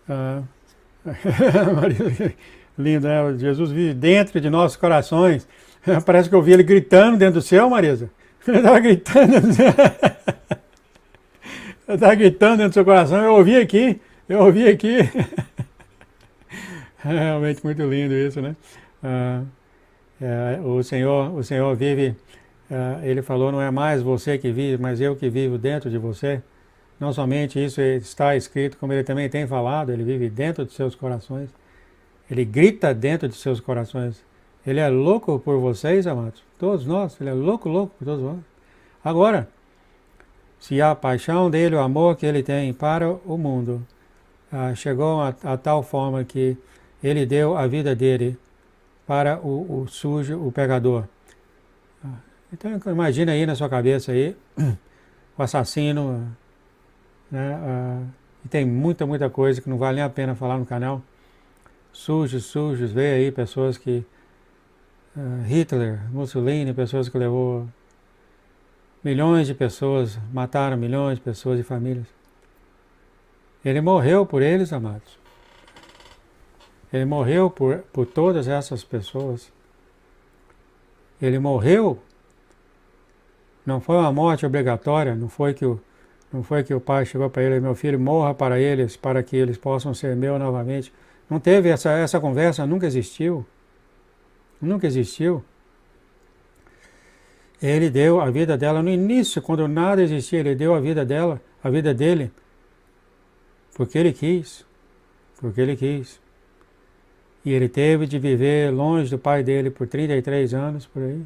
Ah, Maria, lindo, né? Jesus vive dentro de nossos corações. Parece que eu ouvi ele gritando dentro do céu, Marisa. Ele estava gritando dentro do céu. Ele estava gritando dentro do seu coração. Eu ouvi aqui. Eu ouvi aqui. É realmente muito lindo isso, né? Ah, o Senhor vive. Ele falou: não é mais você que vive, mas eu que vivo dentro de você. Não somente isso está escrito, como ele também tem falado, ele vive dentro de seus corações. Ele grita dentro de seus corações. Ele é louco por vocês, amados. Todos nós. Ele é louco, louco por todos nós. Agora, se a paixão dele, o amor que ele tem para o mundo, chegou a tal forma que ele deu a vida dele para o sujo, o pecador. Então, imagina aí na sua cabeça aí, o assassino, né? E tem muita, muita coisa que não vale nem a pena falar no canal. Sujos, sujos, vê aí pessoas que Hitler, Mussolini, pessoas que levou milhões de pessoas, mataram milhões de pessoas e famílias. Ele morreu por eles, amados. Ele morreu por todas essas pessoas. Ele morreu, não foi uma morte obrigatória, não foi que o pai chegou para ele: meu filho, morra para eles, para que eles possam ser meu novamente. Não teve essa conversa, nunca existiu. Nunca existiu. Ele deu a vida dela no início, quando nada existia, ele deu a vida dela, a vida dele, porque ele quis. Porque ele quis. E ele teve de viver longe do pai dele por 33 anos, por aí.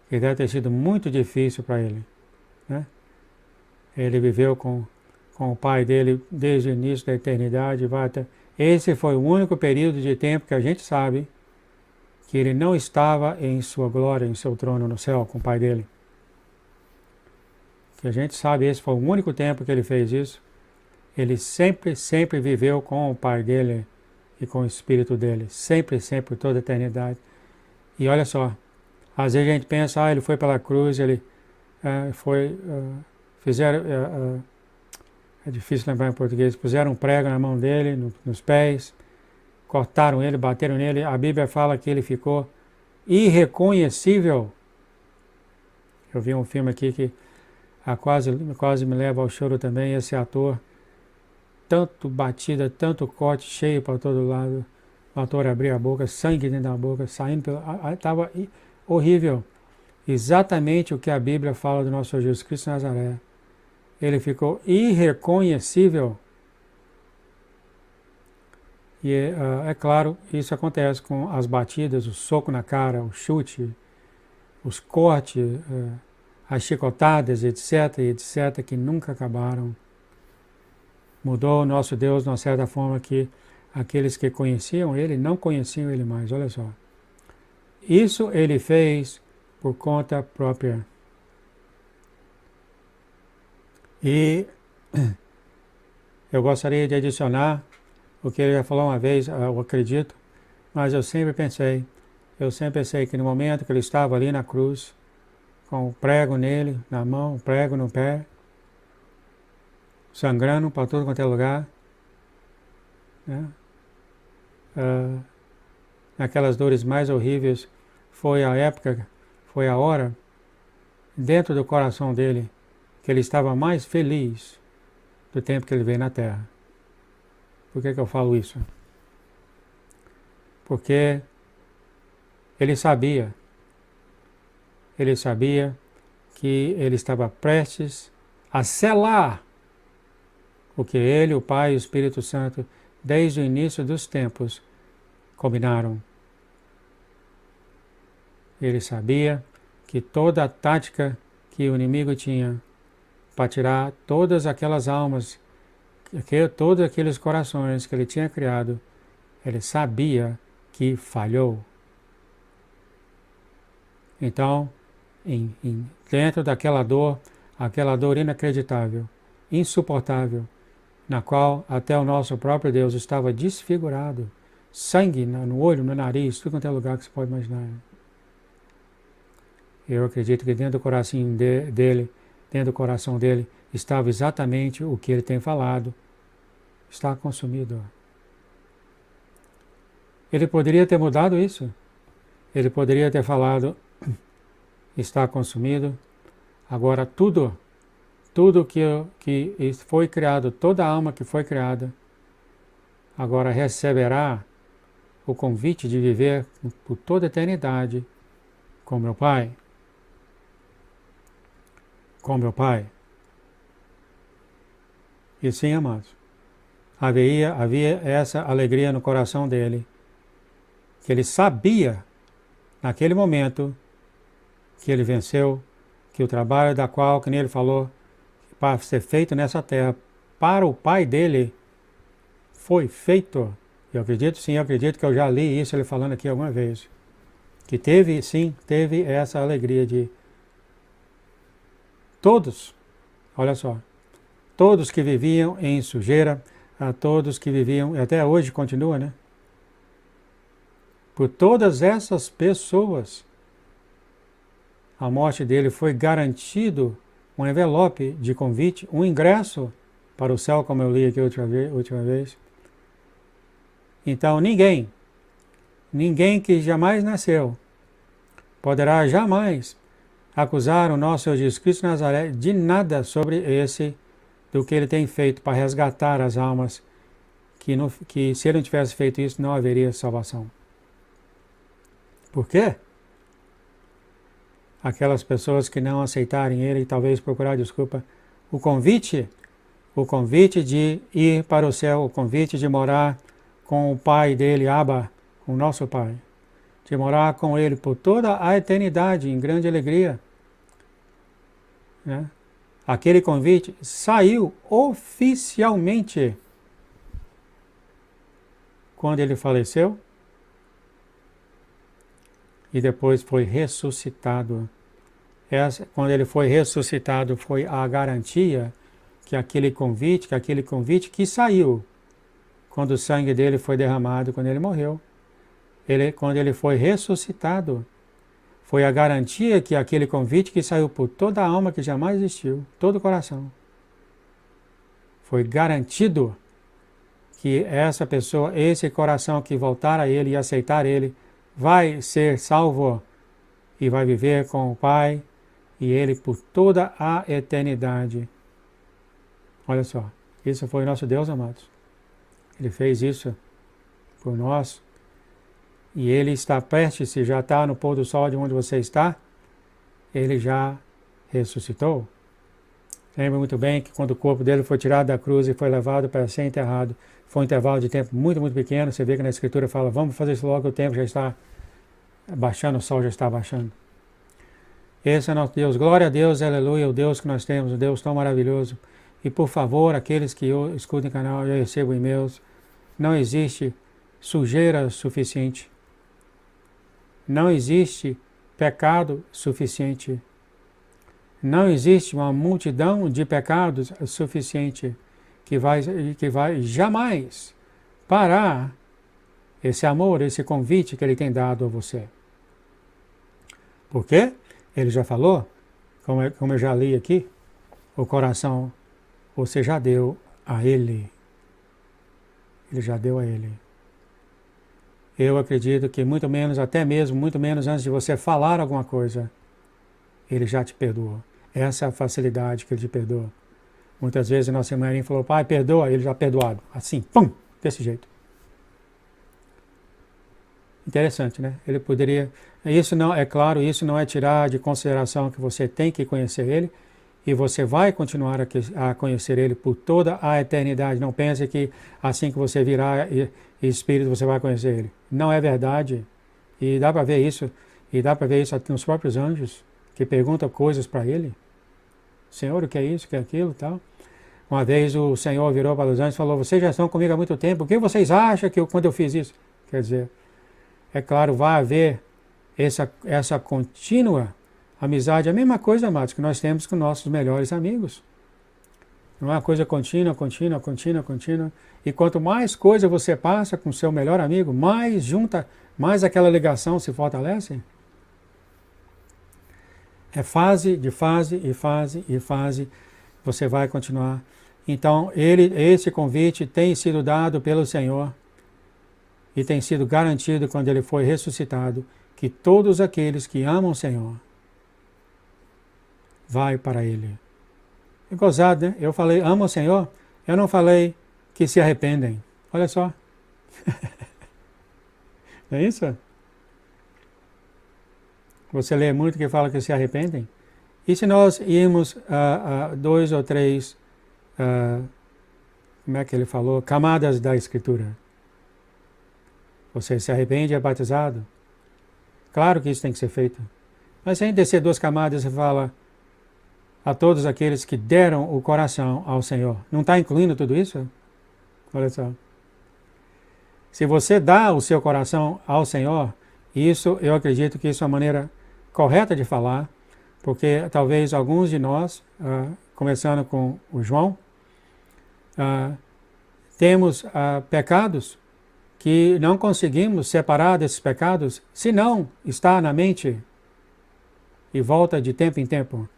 Que deve ter sido muito difícil para ele, né? Ele viveu com o pai dele desde o início da eternidade. Esse foi o único período de tempo que a gente sabe que ele não estava em sua glória, em seu trono no céu com o pai dele. Que a gente sabe, esse foi o único tempo que ele fez isso. Ele sempre, sempre viveu com o pai dele e com o espírito dele. Sempre, sempre, por toda a eternidade. E olha só, às vezes a gente pensa: ele foi pela cruz, ele foi... fizeram... é difícil lembrar em português. Puseram um prego na mão dele, nos pés, cortaram ele, bateram nele. A Bíblia fala que ele ficou irreconhecível. Eu vi um filme aqui que quase me leva ao choro também. Esse ator, tanto batida, tanto corte, cheio para todo lado. O ator abria a boca, sangue dentro da boca, saindo pela... Estava horrível. Exatamente o que a Bíblia fala do nosso Senhor Jesus Cristo de Nazaré. Ele ficou irreconhecível. E é claro, isso acontece com as batidas, o soco na cara, o chute, os cortes, as chicotadas, etc, etc, que nunca acabaram. Mudou o nosso Deus de uma certa forma que aqueles que conheciam ele não conheciam ele mais. Olha só. Isso ele fez por conta própria. E eu gostaria de adicionar o que ele já falou uma vez, eu acredito, mas eu sempre pensei que no momento que ele estava ali na cruz, com o prego nele, na mão, o prego no pé, sangrando para tudo quanto é lugar, né? Naquelas dores mais horríveis, foi a época, foi a hora, dentro do coração dele, que ele estava mais feliz do tempo que ele veio na Terra. Por que eu falo isso? Porque ele sabia que ele estava prestes a selar o que ele, o Pai e o Espírito Santo, desde o início dos tempos, combinaram. Ele sabia que toda a tática que o inimigo tinha para tirar todas aquelas almas, todos aqueles corações que ele tinha criado, ele sabia que falhou. Então, dentro daquela dor inacreditável, insuportável, na qual até o nosso próprio Deus estava desfigurado, sangue no olho, no nariz, tudo quanto é lugar que você pode imaginar. Eu acredito que dentro do coração dele, estava exatamente o que ele tem falado, está consumido. Ele poderia ter mudado isso. Ele poderia ter falado, está consumido. Agora tudo que foi criado, toda a alma que foi criada, agora receberá o convite de viver por toda a eternidade com meu Pai. Com meu Pai. E sim, amados, havia essa alegria no coração dele, que ele sabia, naquele momento, que ele venceu, que o trabalho da qual, que nem ele falou, para ser feito nessa terra, para o Pai dele, foi feito. Eu acredito, sim, eu acredito que eu já li isso ele falando aqui alguma vez. Que teve essa alegria de todos, olha só, todos que viviam em sujeira, a todos que viviam, e até hoje continua, né? Por todas essas pessoas, a morte dele foi garantido um envelope de convite, um ingresso para o céu, como eu li aqui última vez. Então ninguém que jamais nasceu, poderá jamais acusar o nosso Senhor Jesus Cristo de Nazaré de nada sobre do que ele tem feito para resgatar as almas, que se ele não tivesse feito isso, não haveria salvação. Por quê? Aquelas pessoas que não aceitarem ele e talvez procurar desculpa, o convite de ir para o céu, o convite de morar com o Pai dele, Abba, o nosso Pai, de morar com ele por toda a eternidade em grande alegria, né? Aquele convite saiu oficialmente quando ele faleceu e depois foi ressuscitado. Quando ele foi ressuscitado, foi a garantia que aquele convite que saiu quando o sangue dele foi derramado, quando ele morreu, quando ele foi ressuscitado, foi a garantia que aquele convite que saiu por toda a alma que jamais existiu, todo o coração, foi garantido que essa pessoa, esse coração que voltar a ele e aceitar ele, vai ser salvo e vai viver com o Pai e ele por toda a eternidade. Olha só, isso foi o nosso Deus, amados. Ele fez isso por nós. E ele está prestes, se já está no pôr do sol de onde você está, ele já ressuscitou. Lembra muito bem que quando o corpo dele foi tirado da cruz e foi levado para ser enterrado, foi um intervalo de tempo muito, muito pequeno. Você vê que na Escritura fala, vamos fazer isso logo, o tempo já está baixando, o sol já está baixando. Esse é nosso Deus. Glória a Deus, aleluia, o Deus que nós temos, o Deus tão maravilhoso. E por favor, aqueles que escutam o canal, eu recebo e-mails, não existe sujeira suficiente. Não existe pecado suficiente. Não existe uma multidão de pecados suficiente que vai jamais parar esse amor, esse convite que ele tem dado a você. Por quê? Ele já falou, como eu já li aqui, o coração você já deu a ele. Ele já deu a ele. Eu acredito que muito menos antes de você falar alguma coisa, ele já te perdoou. Essa é a facilidade que ele te perdoa. Muitas vezes a nossa irmã falou, pai, perdoa, ele já perdoado. Assim, pum, desse jeito. Interessante, né? Ele poderia... Isso não, é claro, isso não é tirar de consideração que você tem que conhecer ele e você vai continuar a conhecer ele por toda a eternidade. Não pense que assim que você virar espírito você vai conhecer ele. Não é verdade. E dá para ver isso. E dá para ver isso nos próprios anjos que perguntam coisas para ele. Senhor, o que é isso, o que é aquilo, tal. Uma vez o Senhor virou para os anjos e falou, vocês já estão comigo há muito tempo, o que vocês acham quando eu fiz isso? Quer dizer, é claro, vai haver essa contínua amizade, a mesma coisa, amados, que nós temos com nossos melhores amigos. Não é uma coisa contínua. E quanto mais coisa você passa com seu melhor amigo, mais aquela ligação se fortalece. É fase de fase. Você vai continuar Então, esse convite tem sido dado pelo Senhor e tem sido garantido quando ele foi ressuscitado, que todos aqueles que amam o Senhor vai para ele. É gozado, né? Eu falei, amo o Senhor, eu não falei que se arrependem. Olha só. Não é isso? Você lê muito que fala que se arrependem. E se nós irmos a 2 ou 3, como é que ele falou? Camadas da Escritura. Você se arrepende e é batizado? Claro que isso tem que ser feito. Mas sem descer 2 camadas, você fala a todos aqueles que deram o coração ao Senhor. Não está incluindo tudo isso? Olha só. Se você dá o seu coração ao Senhor, isso, eu acredito que isso é a maneira correta de falar, porque talvez alguns de nós, começando com o João, temos pecados que não conseguimos separar desses pecados, se não está na mente e volta de tempo em tempo.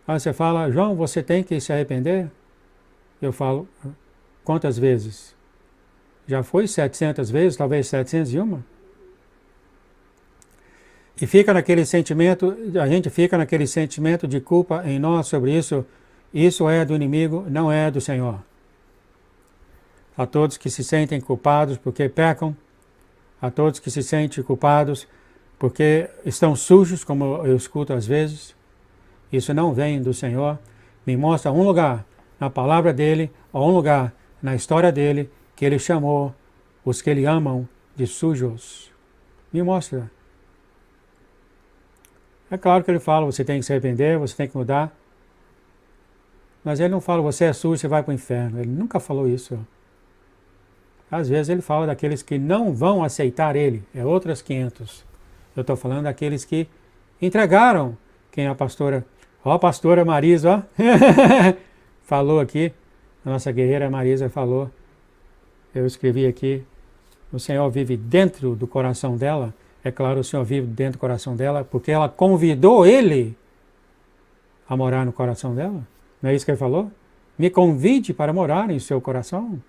Aí você fala, João, você tem que se arrepender? Eu falo, quantas vezes? Já foi 700 vezes, talvez 701? E fica naquele sentimento, a gente fica naquele sentimento de culpa em nós sobre isso. Isso é do inimigo, não é do Senhor. A todos que se sentem culpados porque pecam, a todos que se sentem culpados porque estão sujos, como eu escuto às vezes, isso não vem do Senhor. Me mostra um lugar na palavra dele, ou um lugar na história dele, que ele chamou os que ele amam de sujos. Me mostra. É claro que ele fala, você tem que se arrepender, você tem que mudar. Mas ele não fala, você é sujo, você vai para o inferno. Ele nunca falou isso. Às vezes ele fala daqueles que não vão aceitar ele. É outras 500. Eu estou falando daqueles que entregaram. Quem é a pastora? Ó, a pastora Marisa, ó. Falou aqui. A nossa guerreira Marisa falou. Eu escrevi aqui. O Senhor vive dentro do coração dela. É claro, o Senhor vive dentro do coração dela, porque ela convidou ele a morar no coração dela. Não é isso que ele falou? Me convide para morar em seu coração.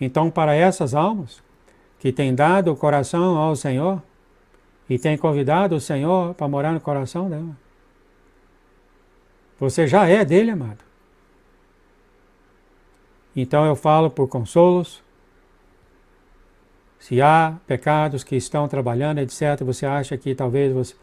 Então, para essas almas que têm dado o coração ao Senhor e têm convidado o Senhor para morar no coração dela, você já é dele, amado. Então eu falo por consolos. Se há pecados que estão trabalhando, etc., você acha que talvez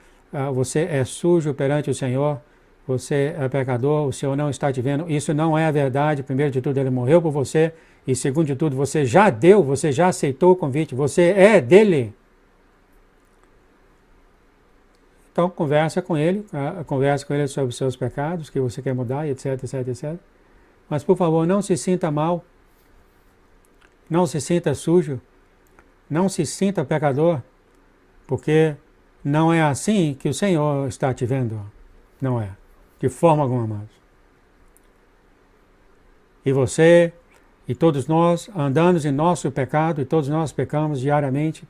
você é sujo perante o Senhor, você é pecador, o Senhor não está te vendo, isso não é a verdade. Primeiro de tudo, ele morreu por você, e segundo de tudo, você já deu, você já aceitou o convite, você é dele. Então conversa com ele sobre os seus pecados, que você quer mudar, etc, etc, etc. Mas por favor, não se sinta mal, não se sinta sujo, não se sinta pecador, porque não é assim que o Senhor está te vendo. Não é. De forma alguma, amados. E você e todos nós andamos em nosso pecado, e todos nós pecamos diariamente,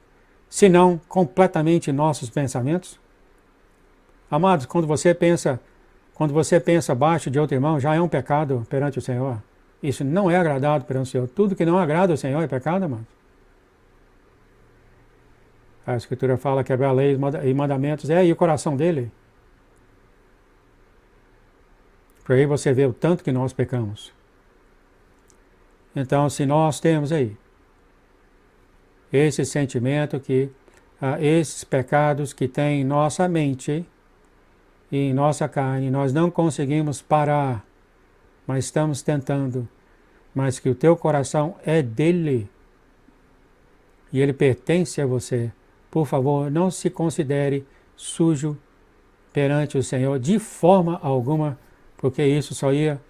se não completamente em nossos pensamentos. Amados, quando você pensa abaixo de outro irmão, já é um pecado perante o Senhor. Isso não é agradado perante o Senhor. Tudo que não agrada ao Senhor é pecado, amados. A Escritura fala quebrar a lei e mandamentos. E o coração dele? Por aí você vê o tanto que nós pecamos. Então, se nós temos aí esse sentimento que esses pecados que tem em nossa mente e em nossa carne, nós não conseguimos parar, mas estamos tentando, mas que o teu coração é dele e ele pertence a você. Por favor, não se considere sujo perante o Senhor de forma alguma, porque isso só ia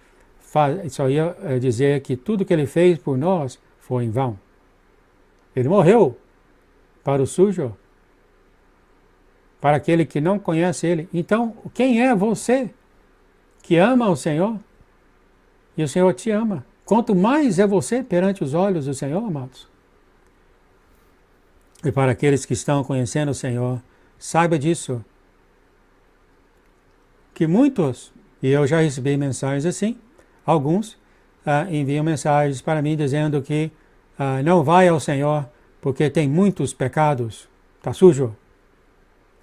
dizer que tudo que ele fez por nós foi em vão. Ele morreu para o sujo, para aquele que não conhece ele. Então, quem é você que ama o Senhor? E o Senhor te ama. Quanto mais é você perante os olhos do Senhor, amados. E para aqueles que estão conhecendo o Senhor, saiba disso. que muitos, e eu já recebi mensagens assim, alguns enviam mensagens para mim dizendo que não vai ao Senhor porque tem muitos pecados, está sujo.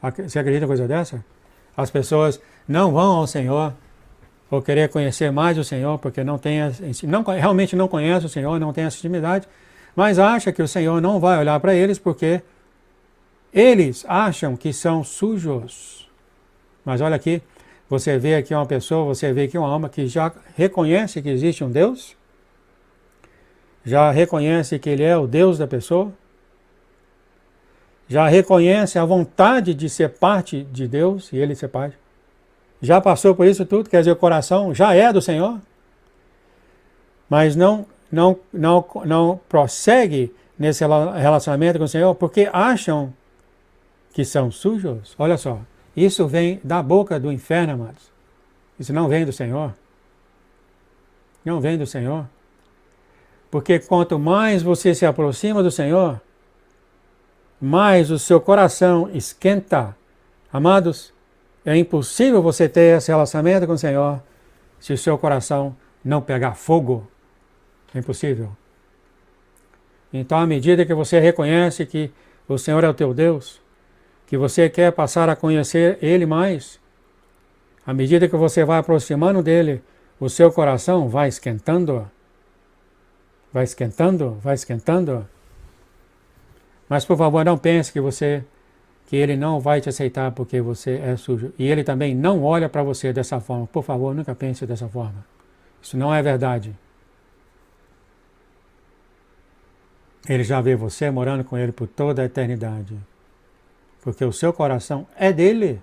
Você acredita em coisa dessa? As pessoas não vão ao Senhor ou querer conhecer mais o Senhor porque realmente não conhece o Senhor, não tem essa intimidade, mas acha que o Senhor não vai olhar para eles porque eles acham que são sujos. Mas olha aqui, você vê aqui uma pessoa, você vê aqui uma alma que já reconhece que existe um Deus, já reconhece que Ele é o Deus da pessoa, já reconhece a vontade de ser parte de Deus e Ele ser parte. Já passou por isso tudo, quer dizer, o coração já é do Senhor, mas não prossegue nesse relacionamento com o Senhor porque acham que são sujos. Olha só, isso vem da boca do inferno, amados. Isso não vem do Senhor. Não vem do Senhor. Porque quanto mais você se aproxima do Senhor, mais o seu coração esquenta. Amados, é impossível você ter esse relacionamento com o Senhor se o seu coração não pegar fogo. É impossível. Então, à medida que você reconhece que o Senhor é o teu Deus, que você quer passar a conhecer Ele mais, à medida que você vai aproximando dEle, o seu coração vai esquentando. Vai esquentando, vai esquentando. Mas, por favor, não pense que Ele não vai te aceitar porque você é sujo. E Ele também não olha para você dessa forma. Por favor, nunca pense dessa forma. Isso não é verdade. Ele já vê você morando com Ele por toda a eternidade. Porque o seu coração é dele.